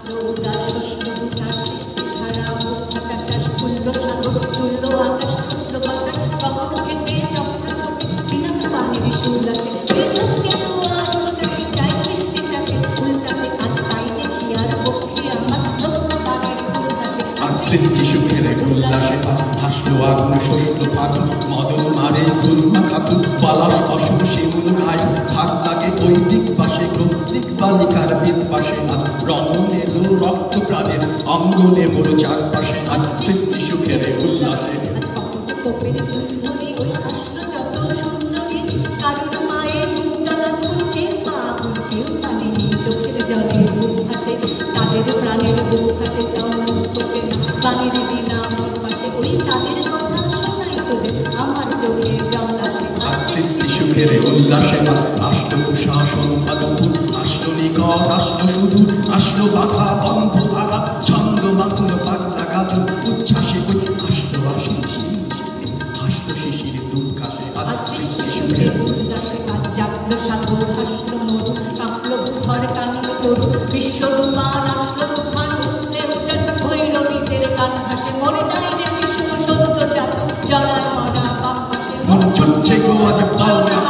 আসলো উদাস শস্য ভূতার সৃষ্টি ধারা মুক্তা শ্বাস ফুল্ল সাগর চুল্ল আকাশ ছুটল বাতাস কখন থেকে চক্র ছোটে বিনা পানির উল্লাসে চাই সৃষ্টিটাকে উল্টাতে আজ তাই দেখি আর পক্ষে আমার লক্ষ্য পানির উল্লাসে আজ সৃষ্টি সুখের উল্লাসে হাসলো আগুন শস্য ফাগুন মদন মারে খুলমা খাতুন পলাশ অসুর শিমুল গায়ে ভাগ লাগে ওই দিক পাশে কৌতিক বালিকার বিদ পাশে রমণ এলো রক্ত প্রাণের অঙ্গনে মোর চারপাশে আজ সৃষ্টি সুখের উল্লাসে কোপের ধরে ওই আসলো যত সুন্দরী কারোর মায়ের মুন্ডলা খুলকে পা কেউ পানিনি চোখের জলে বুক ভাসে তাদের প্রাণের বুক হাতে তাও তোকে না পানির বিনা আমার পাশে ওই তাদের কথা শোনাই তোদের আমার চোখে জল আসে আজ সৃষ্টি সুখের উল্লাসে আসলো উষা সন্ধ্যা দুপুর আসলো নিকট আসলো সুদূর আসলো বাধা বন্ধ আগা ছন্দ মাতুন পাগলা গাজন উচ্ছ্বাসে ওই আসলো হাসলো শিশির দুর্গাসে আজ সৃষ্টি সুখের উল্লাসে আজ জাগলো সাগর হাসলো মরু কাঁপলো ভূধর কানল তরু বিশ্বরূপান আসলো তুফান উছলে ওঠে ভৈরবীদের গান ভাসে মরে নাই রে শিশু সত্য জাত জলায় মরা বাম পাশে মন ছুটছে গো আজ পালকা